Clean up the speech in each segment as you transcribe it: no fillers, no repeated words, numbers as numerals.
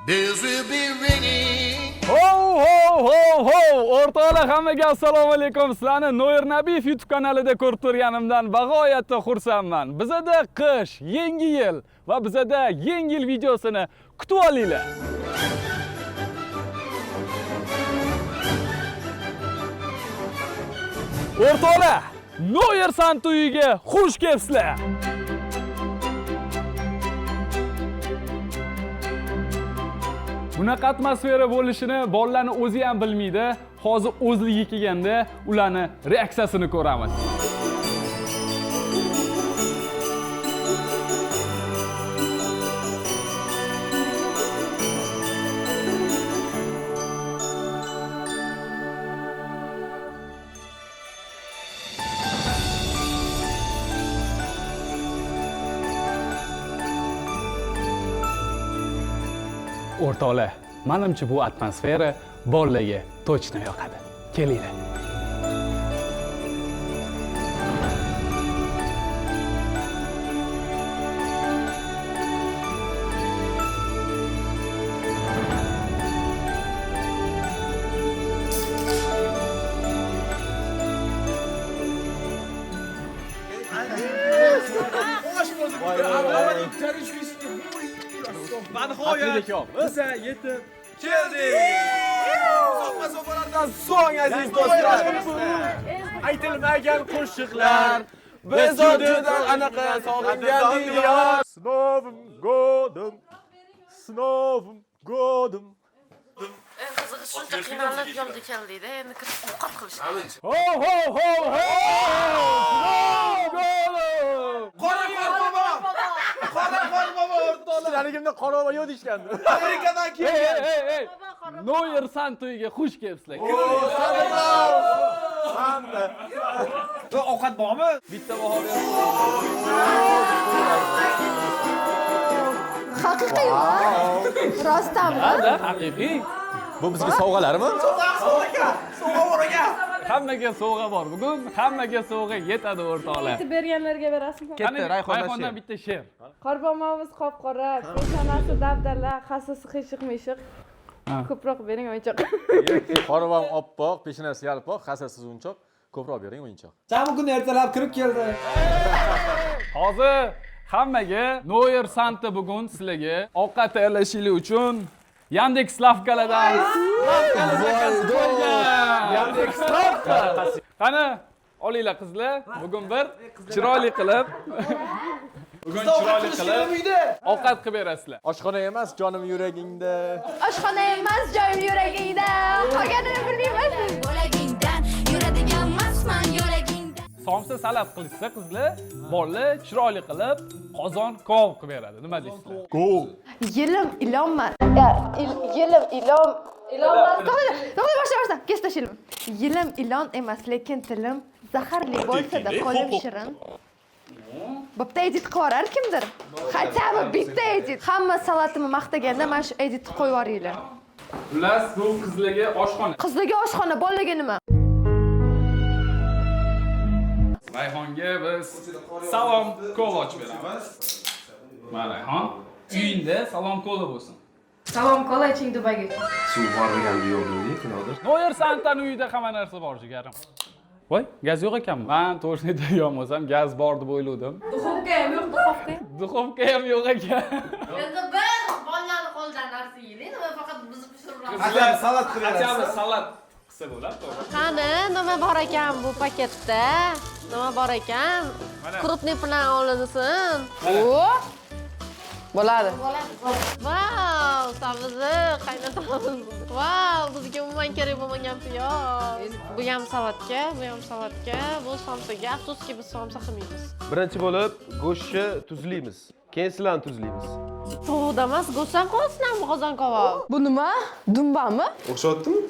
Bells will be ringing. Ho! O'rtoqlar, hammaga assalomu alaykum. Sizlarni Noir Nabiyev YouTube kanalida ko'rib turganimdan bag'oyatda xursandman. Bizada qish, yangi yil va bizada yangi yil videosini kutib olinglar. O'rtoqlar, Noir Santa uyiga xush kelibsizlar. Bunaqa atmosfera bo'lishini bolalarning o'zi ham bilmaydi. Hozir o'zligi kelganda ularning reaksiyasini ko'ramiz. O'rtoqlar, menimcha bu atmosfera bolalarga точно yoqadi. Kelinglar. Biza yetib keldik. So'qma-so'qmalardan so'ng aziz do'stlar. Aytilmagan qo'shiqlar biz o'tidan anaqa sog'ingan diyor. Snovim godim. Qiziq shuncha qiynalib yo'lda keldik-da, endi kirib qat qilishdi. Ho! Qora bobo o'rtoqlar. Haligimda qora bobo yo'q deyishgandi. Amerikadan kelgan. Hey! Noir Santa uyiga xush kelibsizlar. Hamda. Ovqat bormi? Bitta baho Haqiqiymi? Rostdanmi? Ha, haqiqiy. Bu bizga sovg'alarmi? Sovg'a bor aka. Hammaga sovg'a bor. Bugun hammaga sovg'a yetadi o'rtoqlar. Aytib berganlarga berasizmi? Ketdi, Rayhondan bitta she'r. Qorbomamiz qop-qora, peshonasi dabdala, hassasi qiyshiq-mishiq. Ko'proq bering o'yinchoq. Qorabom oppoq, peshonasi yalpoq, hassasiz o'yinchoq. Ko'proq bering o'yinchoq. Jami kuni ertalab kirib keldi. Hozir hammaga Noir Santa bugun sizlarga ovqat tayyorlashingiz uchun Yandex lavkalardan Yandex lavka. Qani, olinglar qizlar, bugun bir chiroyli qilib ovqat qilib berasizlar. Oshxona emas, jonim yuragingda. Oshxona emas, joyim yuragingda. Qolganini bilmayman. Yo'lagingdan yuradigan emasman, yo'lagingdan. Somsa salat qilsa qizlar, bolalar chiroyli qilib qozon kov qilib beradi. Nima deysizlar? Yilim ilonman. Yilim ilonman. To'g'ri boshla. Kes tashildim. Yilim ilon emas, lekin tilim zaharli bo'lsa-da qo'lim shirin. Bo'pti, edit qilar kimdir. Hatto bitta edit. Hamma salatimni maqtaganda mana shu editni qo'yib yuboringlar. Xullas, bu qizlarga oshxona. Qizlarga oshxona, bolalarga nima? Rayhonga biz salom kola ochib beramiz. Mana Rayhon, uyingda salom kola bo'lsin. Salom kola iching Dubayga. Suv bormaganda yo'q deydi, kinodir. Noir Santaning uyida hamma narsa bor jigarim. Voy, gaz yo'q ekanmi? Men to'g'risini aytgan bo'lsam, gaz bor deb o'yladim. Duxovka ham yo'q, duxovka. Duxovka ham yo'q ekan. Endi bir bolalarni qo'lidan narsa yeylik, nima faqat biz pishiramiz. Qachon salat qilamiz? Qachon salat qilsa bo'ladi, to'g'ri. Qani, nima bor ekan bu paketda? Nima bor ekan? Krupniy bilan olinsin. Bo'ladi. Vau, savizi, qaynotamiz. Vau, bizga umuman kerak bo'lmagan piyoz. Bu ham salatga, bu somsaga. Afsuski biz somsa qilmaymiz. Birinchi bo'lib go'shtni tuzlaymiz. Keyin sizlarni tuzlaymiz. Tovuqda emas, go'shtdan qo'ysinami qozon kabob? Bu nima? Dumbami? O'xshatdimi?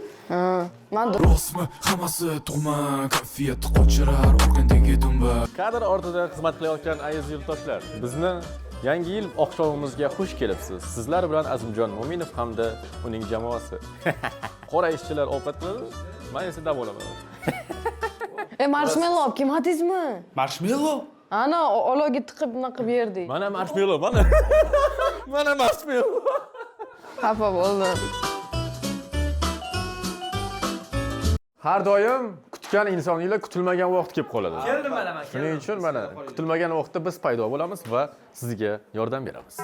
Men Rostmi, hammasi tug'ma, kayfiyat qochirar, o'rgandagi dumba. Kadr ortida xizmat qilayotgan aziz yurtdoshlar, bizni Yangi yil oqshomimizga xush kelibsiz. Sizlar bilan Azimjon Mo'minov hamda uning jamoasi. Qora ishchilar ovqat qiladi, men esa dam olaman. Marshmallow olib kelmadingizmi? Marshmallow? Ana, olovga tiqib bunaqa berdik. Mana marshmallow, mana. Mana marshmallow. Xafa bo'ldim. Har doim kutgan insoninglar kutilmagan vaqt kelib qoladi. Keldim mana men. Shuning uchun mana kutilmagan vaqtda biz paydo bo'lamiz va sizga yordam beramiz.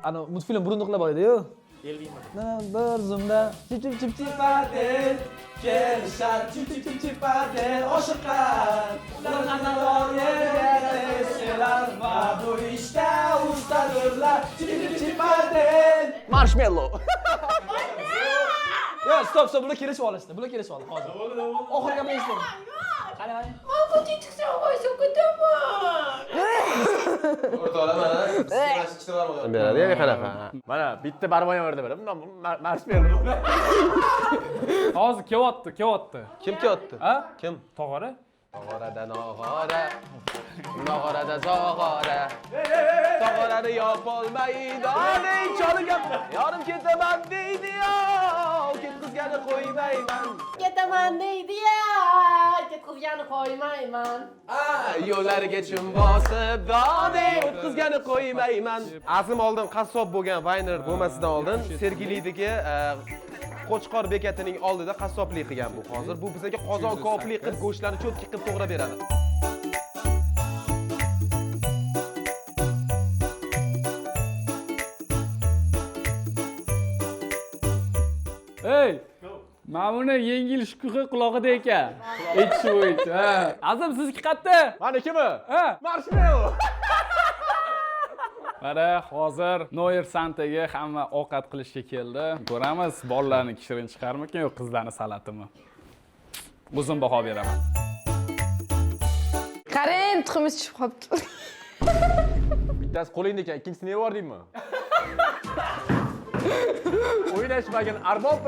Ana multfilm burunduqlar bor edi-yu. Bir zumda chip chip chipatel kelishar chip chip chipatel oshiqlar ular yerga va bu ishda ustadurlar chip chip chipatel marshmallow. Yo, stop, bular kelishib olishdi. Bular kelishib oldi hozir. Oxirgi gapni eshitdim. Qani, qani. Ko'chib chiqsam qo'ysa kutaman. O'rtoqlar mana beradi, yana qanaqa? Mana bitta barmoq yerda beradi. Bundan marshmallow. Hozir kelyapti. Kim kelyapti? Ha? Kim? Tog'ora? Tog'orada nog'ora, nog'orada zog'ora. Tog'orani yopolmaydi, oling cholgam. Yorim ketaman deydi-yo, ketqizgani qo'ymayman. Ketaman deydi-ya, ketqizgani qo'ymayman. Yo'llarga chim bosib, dodi o'tkazgani qo'ymayman. Azim oldin qassob bo'lgan Vayner bo'lmasidan oldin Sergelidagi Qo'chqor bekatining oldida qassoblik qilgan bu. Hozir bu bizga qozon koplik qilib go'shtlarni cho'tki qilib to'g'rab beradi. Ey! Mana buni yengil shukuhi quloqida ekan. Echishib. Ha. Azim sizniki qayerda? Manikimi? Ha? Marshmallow. Mana hozir Noyer Santaga hamma ovqat qilishga keldi. Ko'ramiz, bolalarning shirin chiqarmikan yo'q qizlarning salatimi. O'zim baho beraman. Qarang, tuxumiz tushib qolibdi. Bittasi qo'lingda ekan, ikkinchisini yeb yordingmi? O'ynashmagin arbob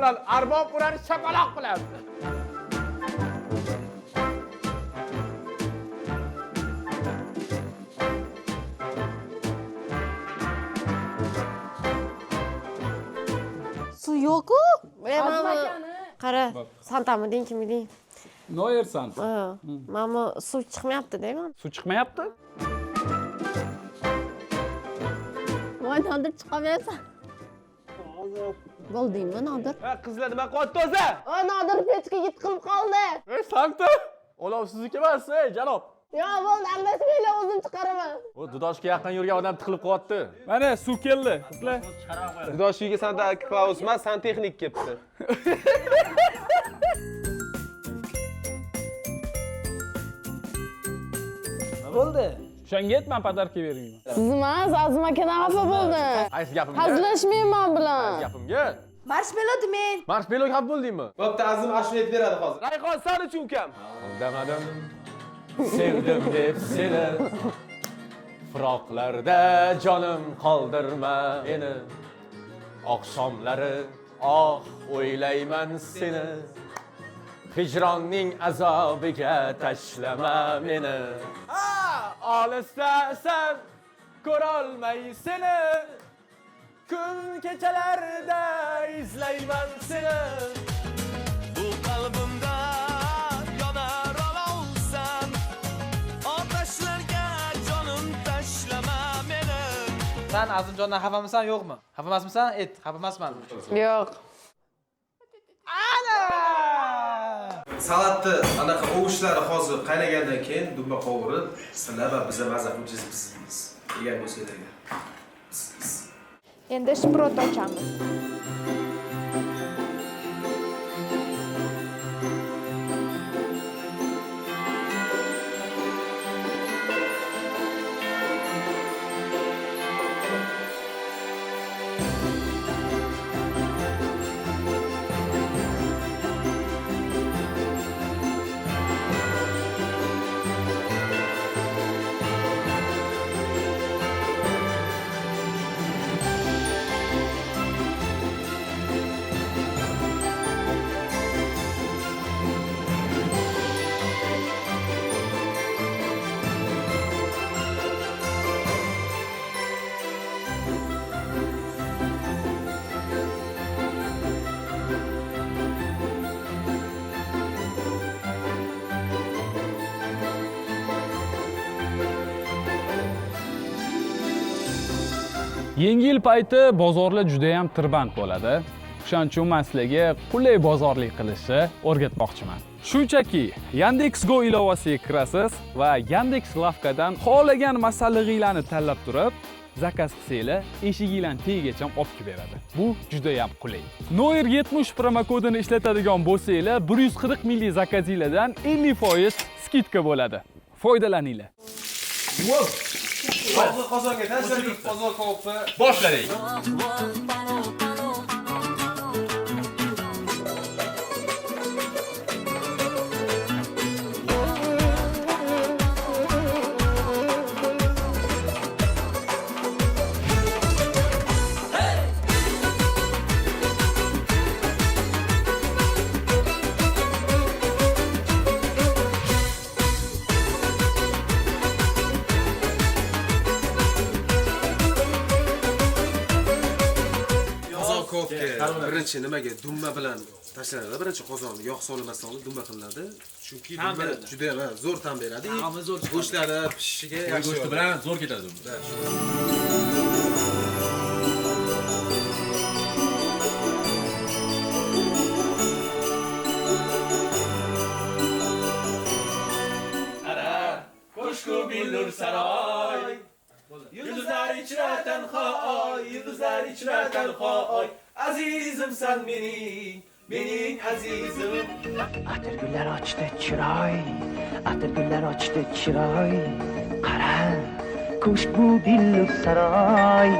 bilan shapaloq bilan. Suv yo'q-ku. Qara, Santami deng, kim deng? Noyer Santa. Mana suv chiqmayapti deyman. Suv chiqmayapti? Voy, Nodir chiqamayapsan. Bo'ldingmi, Nodir? Qizlar nima qilyapti o'zi? Voy, Nodir pechka yiqilib qoldi. Ey Santa! Olovsizniki emas, ey janob. Yo, bo'ldi, aralashmaylar, o'zim chiqaraman. O dudoshga yaqin yurgan odam tiqilib qolyapti. Mana suv keldi. Qizlar. Dudoshiga Santa Claus emas, santexnik kelibdi. Bo'ldi. O'shanga aytman podarka berayman. Siz emas, Azim akadan xafa bo'ldim. Qaysi gapimga? Hazillashmayman bilan. Gapimga? Marshmallow demang. Marshmallow xat bo'ldingmi? Bo'pti, Azim ashula aytib beradi hozir. Rayhon san uchun ukam. Indamadim. Sevdim deb seni. Firoqlarda jonim qoldirma meni. Oqshomlari o'ylayman seni. Hijronning azobiga tashlama meni. Olisdasan ko'rolmay seni. Kun kechalarda izlayman seni. Bu qalbimda yonar olovsan. Otashlarga jonim tashlama meni. Sen Azimjondan xafamisan, yo'qmi? Xafamasmisan? Ayt, xafamasman. Yo'q. Salatni anaqa ovushlari hozir qaynagandan keyin dumba qovurib, sizlar va biza maza qilib yegan bo'lsanglar. Endi shprot ochamiz. Yangi yil payti bozorlar juda ham tirband bo'ladi. Shuning uchun men sizlarga qulay bozorlik qilishni o'rgatmoqchiman. Shunchaki Yandex.Go ilovasiga kirasiz va Yandex lavkadan xohlagan masallig'inglarni tanlab turib, zakaz qilsanglar, eshiginglarning tagigacha olib kelib beradi. Bu juda ham qulay. Noir 70 promo kodini ishlatadigan bo'lsanglar, 140 minglik zakazinglardan 50% skidka bo'ladi. Foydalaninglar. Qozonga tashladik, qozon ko'pi. Boshladik. Birinchi nimaga dumma bilan tashlanadi. Birinchi qozonni yog' solmasdan oldin dumma qilinadi. Chunki dumma juda ham zo'r ta'm beradi. Go'shtlari pishishiga yaxshi. Go'shti bilan zo'r ketadi. Ara, ko'shku billur saroy. Yulduzlar ichra tanho oy, yulduzlar ichra tanho oy. Azizimsan mening azizim. Atirgullar ochdi chiroy, atirgullar ochdi chiroy. Qara, ko'shk bu billur saroy.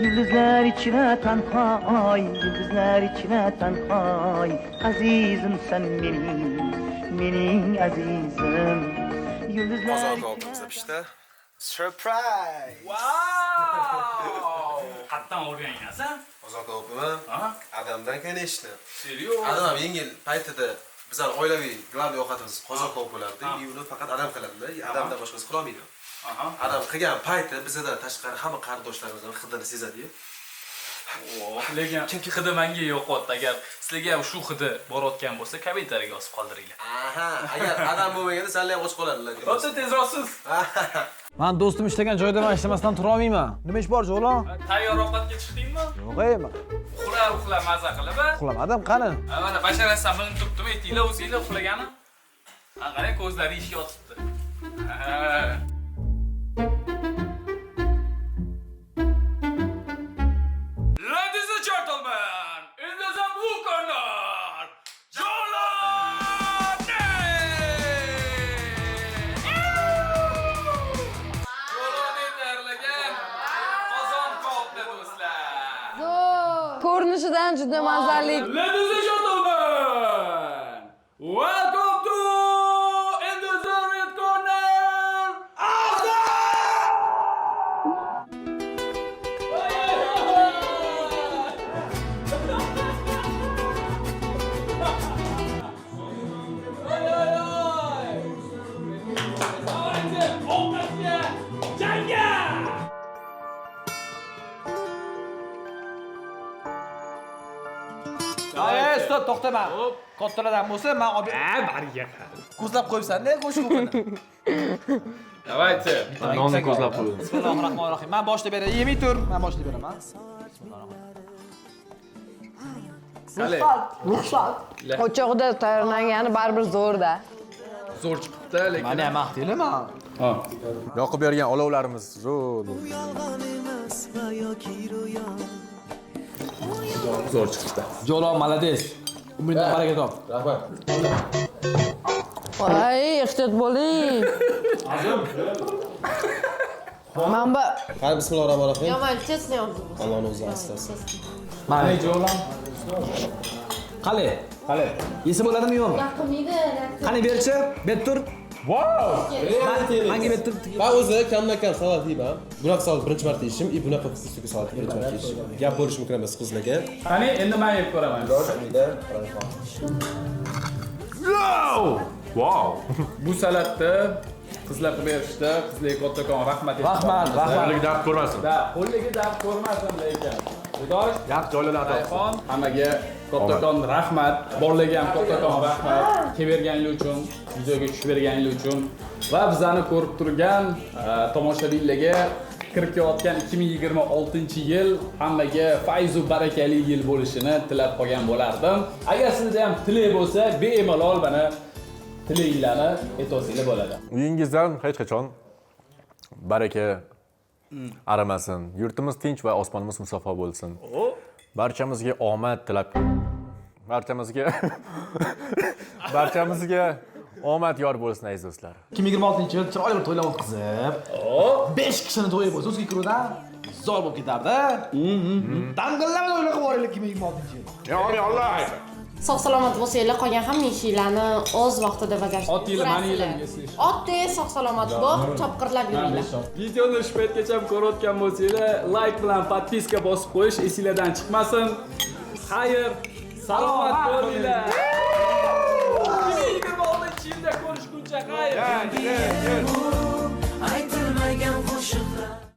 Yulduzlar ichra tanho oy, yulduzlar ichra tanho oy. Azizimsan mening azizim. Yulduzlar Qozon pishdi. Surprise! Wow! Qatdan o'rgangansan? Qozon ko'pimi? Adamdan kaneshdi. Seriyo? Adam yengil paytida bizlar oilaviy glavniy ovqatimiz qozon ko'p bo'lardi. Uni faqat adam qiladi. Adamdan boshqasi qila olmaydi. Adam qilgan payti bizda tashqari hamma qarindoshlarimizning hidini sezadi-yu. Lekin chunki hidi menga yo'qotdi. Agar sizlarga ham shu hidi borayotgan bo'lsa, kommentariyaga yozib qoldiringlar. Agar adam bo'lmaganda sizlar ham och qolardilar. O'ta tezroqsiz. Men do'stim ishlagan joyda men ishlamasdan tura olmayman. Nima ish bor, Jo'lon? Tayyor ovqatga chiqdingmi? Yo'q, men Uxlab maza qilib. uxlamadim, qani? Mana basharasidan bilinib turibdimi? Aytinglar o'zinglar uxlagani? Qarang, ko'zlari ishga yotibdi. Ladies and gentlemen, in the blue corner, Jo'lon! Jo'lon yetarligan qozon qopdi do'stlar. Ko'rinishidan juda mazali. Ladies and gentlemen, welcome to In the Red Corner, Stop, to'xtama. Kattalardan bo'lsa, men olib bariga. ko'zlab qo'yibsan-da, qo'shqo'pini. Давайте. Nonni ko'zlab qo'ydim. Bismillahirrohmanirrohim. Men boshlab beray. Yemay tur. Men boshlab beraman. Ruxsat. O'chog'ida tayyorlangani baribir zo'rda. Zo'r chiqibdi, lekin Mana ham maqtayman. Yoqib bergan olovlarimiz zo'r. Zo'r chiqibdi. Jo'lon, malades. Umringdan baraka top. Rahmat. Voy, ehtiyot bo'ling. Mana Qani bismillahirrohmanirrohim. Yomon, chesni yozdim. Allohning o'zi astasin. Mana Jo'lon. Qale. Yesa bo'ladimi yo'qmi? Yoqmaydi. Qani berchi? Bet tur. Wow! Menga bet tur. Ben o'zi kamdan kam salat yeyman. Bunaqa salat birinchi marta yeyishim, bunaqa fistuka salat birinchi marta yeyishim. Gap bo'lishi mumkin emas qizlarga. qani endi men yeb ko'raman. Wow! Bu salatni qizlar qilib berishdi. Qizlarga kattakon rahmat aytaman. Rahmat. Qo'ligi dard ko'rmasin. Da, qo'lligi dard ko'rmasin lekin. Xudosh, Yaxshi joylarda ato. Rayhon hammaga kattakon rahmat, bolalarga ham kattakon rahmat. Kelib berganingiz uchun, videoga tushib berganingiz uchun va bizani ko'rib turgan tomoshabinlarga kirib kelayotgan 2026-yil hammaga fayzu barakali yil bo'lishini tilab qolgan bo'lardim. Agar sizda ham tilak bo'lsa, bemalol mana tilaklarni aytsangiz bo'ladi. Uyingizdan hech qachon baraka arimasin. Yurtimiz tinch va osmonimiz musaffo bo'lsin. Barchamizga omad tilab barchamizga omad yor bo'lsin aziz do'stlar. 2026-yil chiroyli bir to'ylar o'tkazib, 5 kishini to'yi bo'lsa, o'zga kiruvdan zo'r bo'lib ketardi. Dang'illama to'ylar qilib yuboraylik 2026-yil. Yo'q, Alloh. Sog' salomat bo'lsanglar, qolgan hamma ishinglarni o'z vaqtida bajarib. Ot yili, mani yilimga siz. Otda sog' salomat bo'l, chopqirlab yuringlar. Videoni shu paytgacha ham ko'rayotgan bo'lsanglar, like bilan podpiska bosib qo'yish esingizdan chiqmasin. Xayr, salomat bo'linglar. 2026-yilda ko'rishguncha xayr.